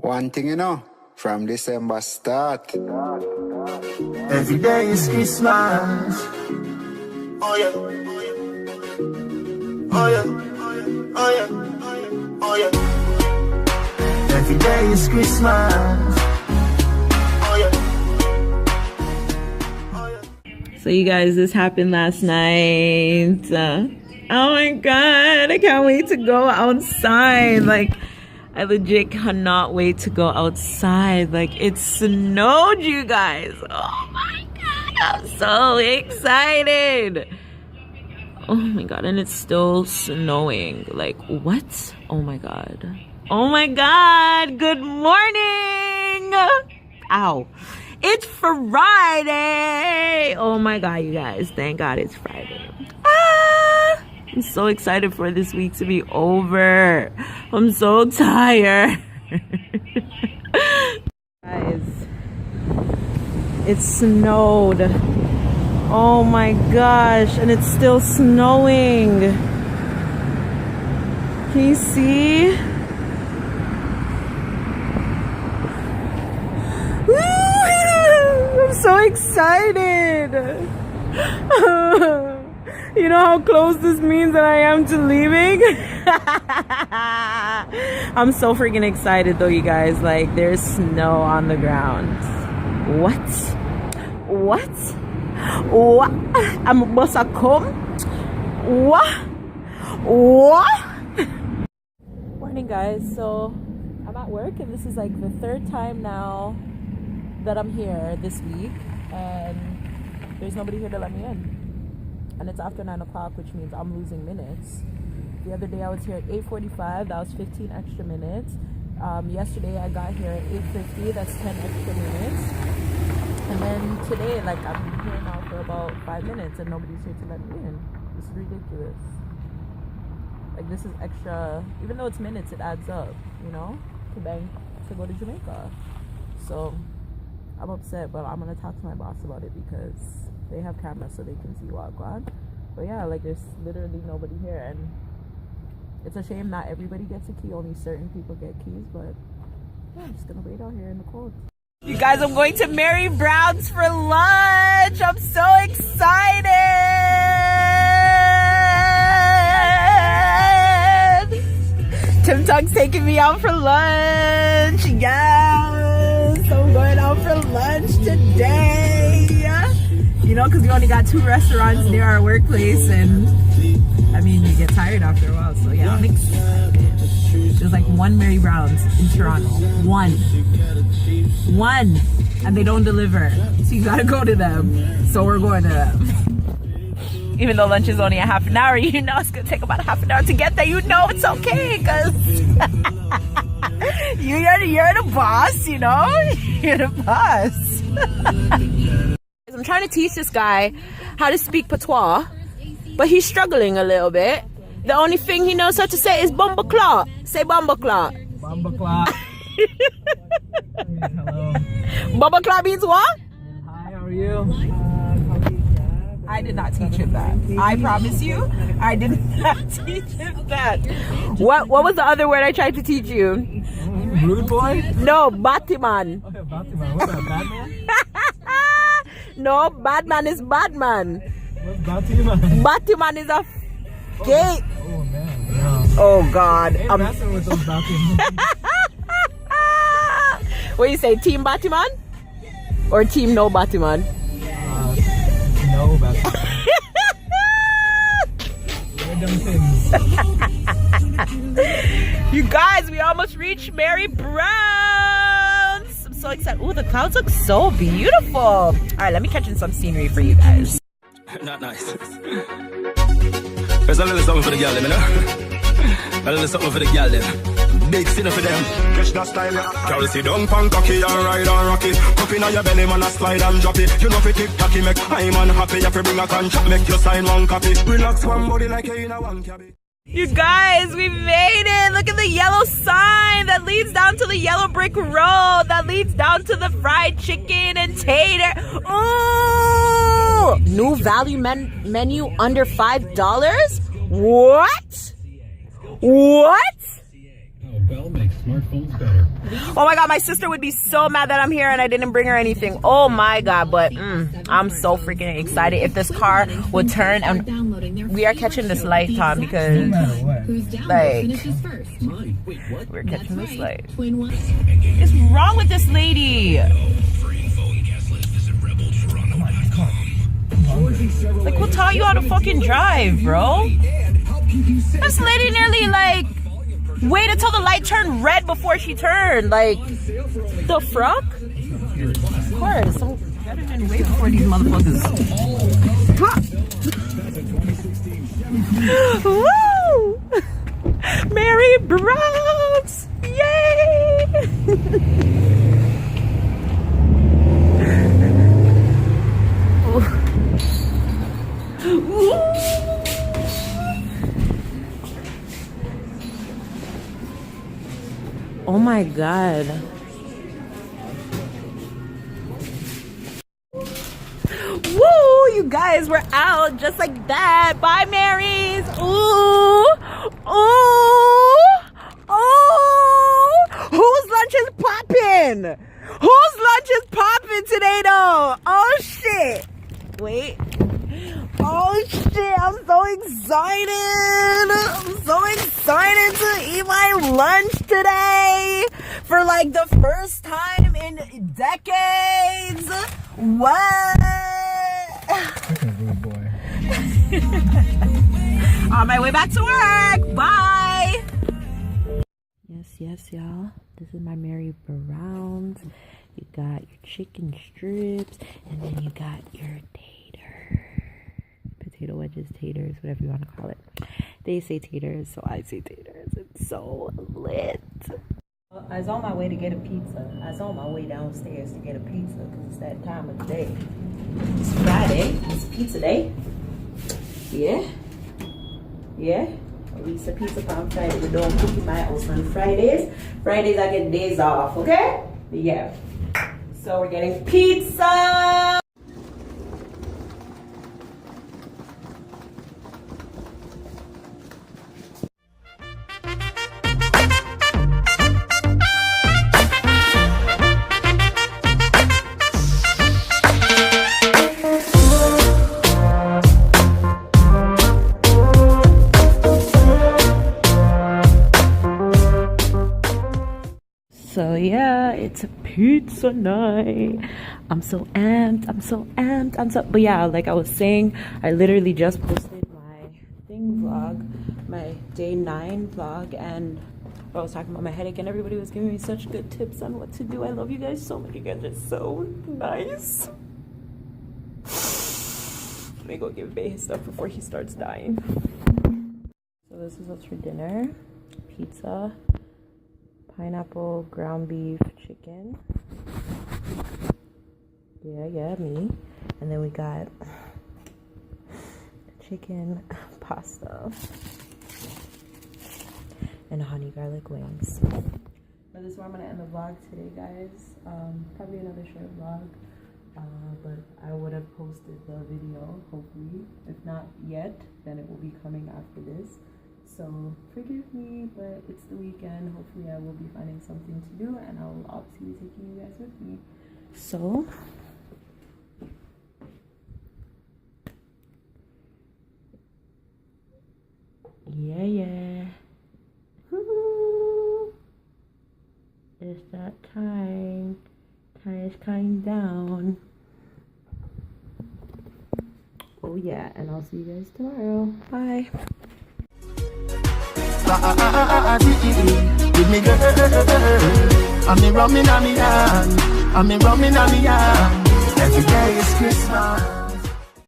One thing you know, from December start. Every day is Christmas. Oh yeah. Oh yeah. Oh yeah. Oh yeah. Every day is Christmas. Oh yeah. Oh yeah. So you guys, this happened last night. Oh my god, I can't wait to go outside. Like, I legit cannot wait to go outside. Like, it snowed, you guys. Oh my god, I'm so excited. Oh my god, and it's still snowing. Like, what? Oh my god. Oh my god, good morning. Ow. It's Friday. Oh my god, you guys. Thank god it's Friday. I'm so excited for this week to be over. I'm so tired. Guys, it snowed. Oh my gosh, and it's still snowing. Can you see? I'm so excited. You know how close this means that I am to leaving? I'm so freaking excited though, you guys. Like, there's snow on the ground. What? What? What? I'm supposed to come? What? What? Morning, guys. So I'm at work, and this is like the third time now that I'm here this week, and there's nobody here to let me in. And it's after 9 o'clock, which means I'm losing minutes. The other day I was here at 8:45, that was 15 extra minutes. Yesterday I got here at 8:50, that's 10 extra minutes. And then today, like, I'm here now for about 5 minutes and nobody's here to let me in. This is ridiculous. Like, this is extra, even though it's minutes, it adds up, you know, to go to Jamaica. So I'm upset, but I'm gonna talk to my boss about it because they have cameras so they can see what's going on. But yeah, like, there's literally nobody here, and it's a shame not everybody gets a key. Only certain people get keys. But yeah, I'm just gonna wait out here in the cold. You guys, I'm going to Mary Brown's for lunch. I'm so excited. Tim Tug's taking me out for lunch. Yes, I'm going out for lunch today. You know, because we only got 2 restaurants near our workplace, and I mean, you get tired after a while. So yeah, I'm excited. There's like 1 Mary Brown's in Toronto. One, and they don't deliver, so you gotta go to them. So we're going to them. Even though lunch is only a half an hour, you know it's gonna take about a half an hour to get there. You know it's okay, because you're the boss. You know, you're the boss. I'm trying to teach this guy how to speak patois, but he's struggling a little bit. The only thing he knows how to say is bumbleclaw. Say bumbleclaw. Bumbleclaw. Hello. Bumbleclaw means what? Hi, how are you? I did not teach him that. I promise you, I did not teach him that. What was the other word I tried to teach you? Rude boy? No, Batman. Okay, Batman. What's that, Batman? No, Batman is Batman. What's Batman? Batman is a gay. Oh man. No. Oh God. I'm messing with those Batman. What do you say, Team Batman? Or Team No Batman? No Batman. Random things. You guys, we almost reached Mary Brown's. I'm so excited. Ooh, the clouds look so beautiful. All right, let me catch in some scenery for you guys. Not nice. There's a little something for the girl, you know? A little something for the girl, then. Big sinner for them. Catch that style, yeah. Girl, sit down, pan cocky, and ride on rocky. Cup in your belly, man, a slide and drop it. You know, fi tick-tocky, make I'm unhappy. You fi bring a contract, make you sign one copy. Relax one body like you in a one cabby. You guys, we made it. Look at the yellow sign that leads down to the yellow brick road, that leads down to the fried chicken and tater. Ooh! New value menu under $5? What? What? Bell makes smartphones better. Oh my god, my sister would be so mad that I'm here and I didn't bring her anything. Oh my god, but I'm so freaking excited. If this car would turn, and we are catching this light, Tom, because like we're catching this light. What's wrong with this lady? Like, we'll tell you how to fucking drive, bro. This lady nearly like waited till the light turned red before she turned. Like, the fuck? Of course, I'm better than wait before these motherfuckers. Woo! Mary Browns! Yay! Oh my god. Woo! You guys, we're out just like that. Bye, Marys. Ooh! Ooh! Oh! Whose lunch is popping? Whose lunch is popping today, though? Oh shit! Wait. Oh shit, I'm so excited. I'm so excited to eat my lunch today for like the first time in decades. What? Good boy. On my way back to work. Bye. Yes, y'all. This is my Mary Browns. You got your chicken strips, and then you got your potato wedges, taters, whatever you want to call it. They say taters, so I say taters. It's so lit. I was on my way to get a pizza. I was on my way downstairs to get a pizza because it's that time of the day. It's Friday. It's pizza day. Yeah. Yeah. At least a pizza on Friday. We don't cook in my house on Fridays. Fridays I get days off, okay? Yeah. So we're getting pizza. So yeah, it's a pizza night. I'm so amped. But yeah, like I was saying, I literally just posted my vlog, my day 9 vlog, and I was talking about my headache and everybody was giving me such good tips on what to do. I love you guys so much. You guys are so nice. Let me go give Bae his stuff before he starts dying. So this is what's for dinner. Pizza, pineapple, ground beef, chicken. Yeah, me. And then we got chicken, pasta, and honey garlic wings. But this is where I'm gonna end the vlog today, guys. Probably another short vlog, but I would have posted the video, hopefully. If not yet, then it will be coming after this. So forgive me, but it's the weekend. Hopefully I will be finding something to do, and I will obviously be taking you guys with me. So yeah. It's that time. Time is counting down. Oh yeah, and I'll see you guys tomorrow. Bye. Give me girl, I'm me rumming on me hand, I'm me rumming on me hand. Every day is Christmas.